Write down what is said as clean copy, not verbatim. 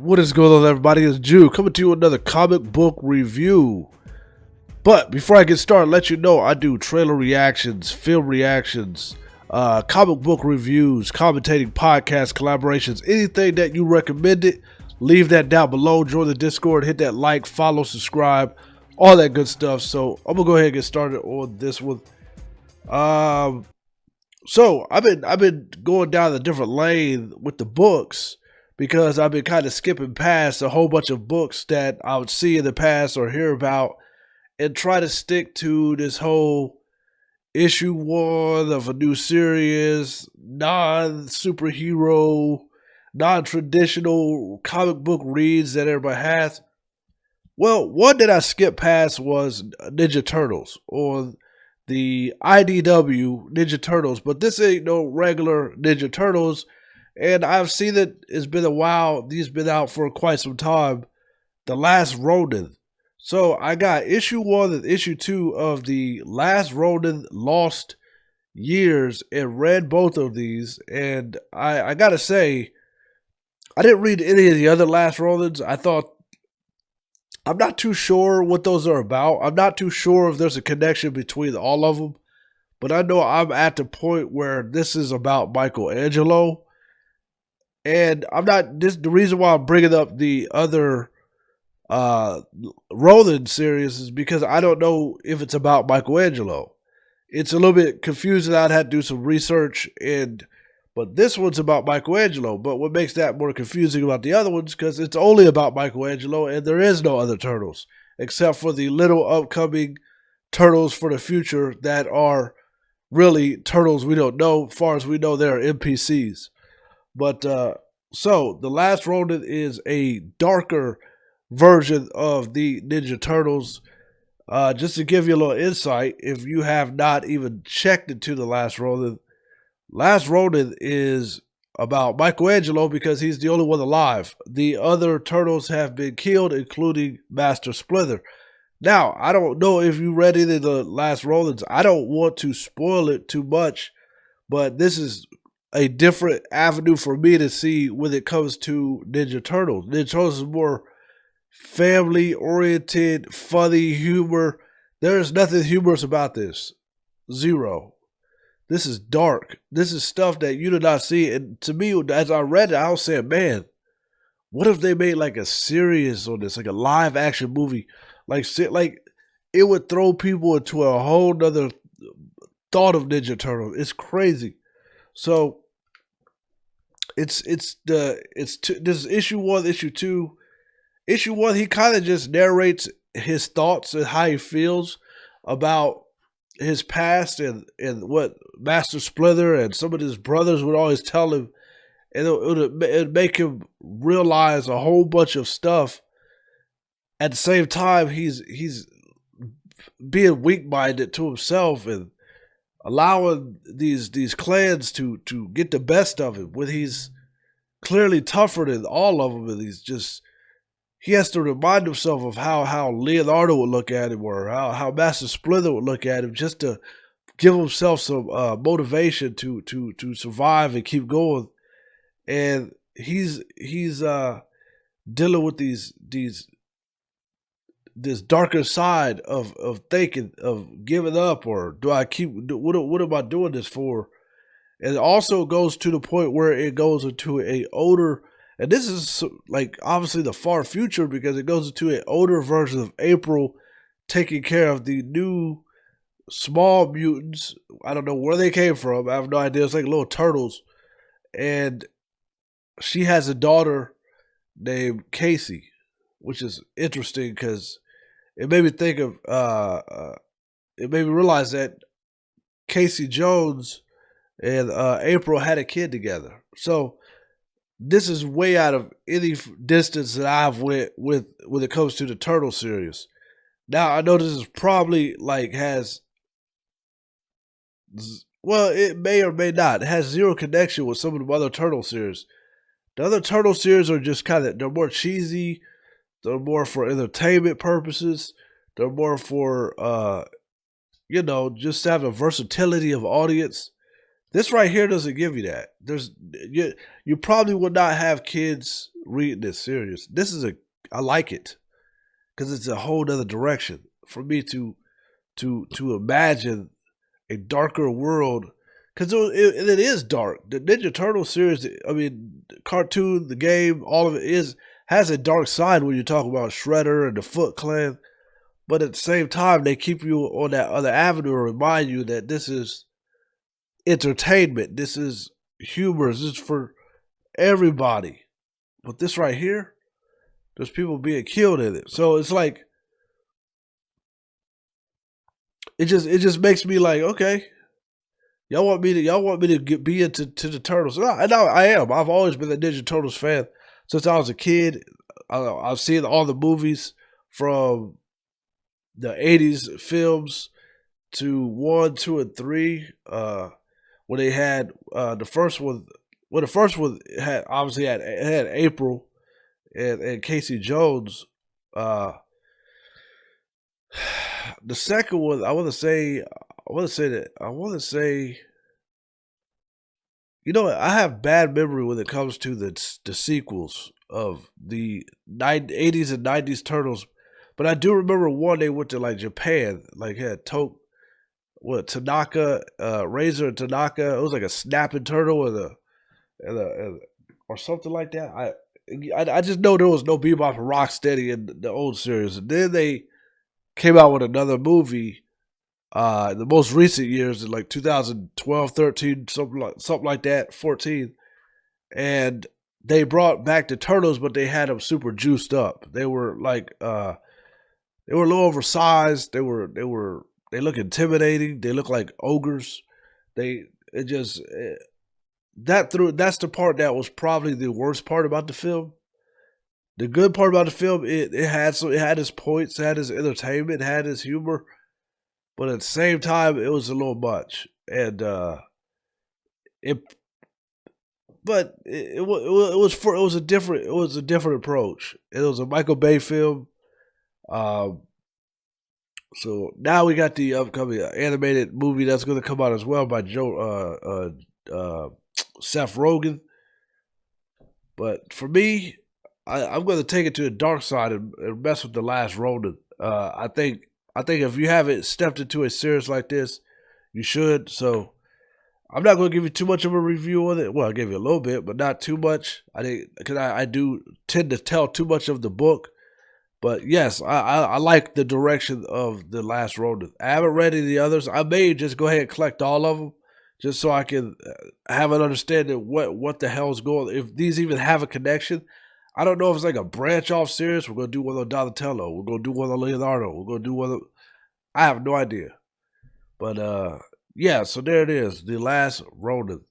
What is going on, everybody? It's Jew coming to you with another comic book review. But before I get started, let you know I do trailer reactions, film reactions, comic book reviews, commentating podcasts, collaborations, anything that you recommended. Leave that down below. Join the Discord, hit that like, follow, subscribe, all that good stuff. So I'm gonna go ahead and get started on this one. So I've been going down a different lane with the books, because I've been kind of skipping past a whole bunch of books that I would see in the past or hear about, and try to stick to this whole issue one of a new series, non-superhero, non-traditional comic book reads that everybody has. Well, one that I skipped past was Ninja Turtles, or the IDW Ninja Turtles, but this ain't no regular Ninja Turtles. And I've seen it, it's been a while, these been out for quite some time. The Last Ronin. So I got issue 1 and issue 2 of the Last Ronin Lost Years and read both of these. And I gotta say, I didn't read any of the other Last Ronins. I'm not too sure what those are about. I'm not too sure if there's a connection between all of them. But I know I'm at the point where this is about Michelangelo. And the reason why I'm bringing up the other Ronin series is because I don't know if it's about Michelangelo. It's a little bit confusing. I'd had to do some research, but this one's about Michelangelo. But what makes that more confusing about the other ones, because it's only about Michelangelo and there is no other turtles except for the little upcoming turtles for the future that are really turtles we don't know. As far as we know, they're NPCs. But so the Last Ronin is a darker version of the Ninja Turtles. Just to give you a little insight, if you have not even checked into the Last Ronin is about Michelangelo because he's the only one alive. The other turtles have been killed, including Master Splinter. Now, I don't know if you read any of the Last Ronins. I don't want to spoil it too much, but this is a different avenue for me to see when it comes to Ninja Turtles. Ninja Turtles is more family-oriented, funny humor. There is nothing humorous about this. Zero. This is dark. This is stuff that you did not see. And to me, as I read it, I was saying, man, what if they made like a series on this, like a live-action movie? Like it would throw people into a whole nother thought of Ninja Turtles. It's crazy. So this is issue 1, issue 2. Issue 1, he kind of just narrates his thoughts and how he feels about his past and what Master Splinter and some of his brothers would always tell him, and it'd make him realize a whole bunch of stuff. At the same time, he's being weak-minded to himself and allowing these clans to get the best of him when he's clearly tougher than all of them, and he has to remind himself of how Leonardo would look at him, or how Master Splinter would look at him, just to give himself some motivation to survive and keep going. And he's dealing with this darker side of thinking of giving up, or what am I doing this for? And it also goes to the point where it goes into a older, and this is like obviously the far future, because it goes into an older version of April taking care of the new small mutants. I don't know where they came from. I have no idea. It's like little turtles. And she has a daughter named Casey, which is interesting because it made me think of, it made me realize that Casey Jones and April had a kid together. So this is way out of any distance that I've went with when it comes to the Turtle series. Now, I know this is probably it may or may not. It has zero connection with some of the other Turtle series. The other Turtle series are just they're more cheesy. They're more for entertainment purposes. They're more for, just to have a versatility of audience. This right here doesn't give you that. You probably would not have kids reading this series. This is a I like it because it's a whole other direction for me to imagine a darker world because it is dark. The Ninja Turtle series, I mean, the cartoon, the game, all of it has a dark side when you talk about Shredder and the Foot Clan. But at the same time, they keep you on that other avenue and remind you that this is entertainment. This is humor. This is for everybody. But this right here, there's people being killed in it. So it's like it just makes me like, okay, y'all want me to be into the turtles. And I am. I've always been a Ninja Turtles fan since I was a kid. I've seen all the movies from the '80s films to one, two, and three. When they had the first one. Well, the first one had obviously had April and Casey Jones. Uh, the second one, I want to say, you know, I have bad memory when it comes to the sequels of the 80s and 90s Turtles, but I do remember one they went to like Japan, like had Tanaka, Razor and Tanaka. It was like a snapping turtle and or something like that. I just know there was no Bebop and Rocksteady in the old series, and then they came out with another movie in the most recent years, in like 2012, 13, something like that, 14, and they brought back the turtles, but they had them super juiced up. They were like they were a little oversized. They look intimidating. They look like ogres. They it just that's the part that was probably the worst part about the film. The good part about the film, it had its points, it had its entertainment, it had its humor, but at the same time, it was a little much. And it, but it was a different approach. It was a Michael Bay film. Um, so now we got the upcoming animated movie that's going to come out as well by Seth Rogen. But for me, I'm going to take it to the dark side and mess with the last Ronin. I think if you haven't stepped into a series like this, you should. So I'm not going to give you too much of a review on it. Well, I gave you a little bit, but not too much. I think because I do tend to tell too much of the book. But yes, I like the direction of the last Ronin. I haven't read any of the others. I may just go ahead and collect all of them, just so I can have an understanding what the hell's going. If these even have a connection, I don't know if it's like a branch off series. We're gonna do one on Donatello. We're gonna do one on Leonardo. We're gonna do one. I have no idea. But yeah, so there it is, the last Ronin.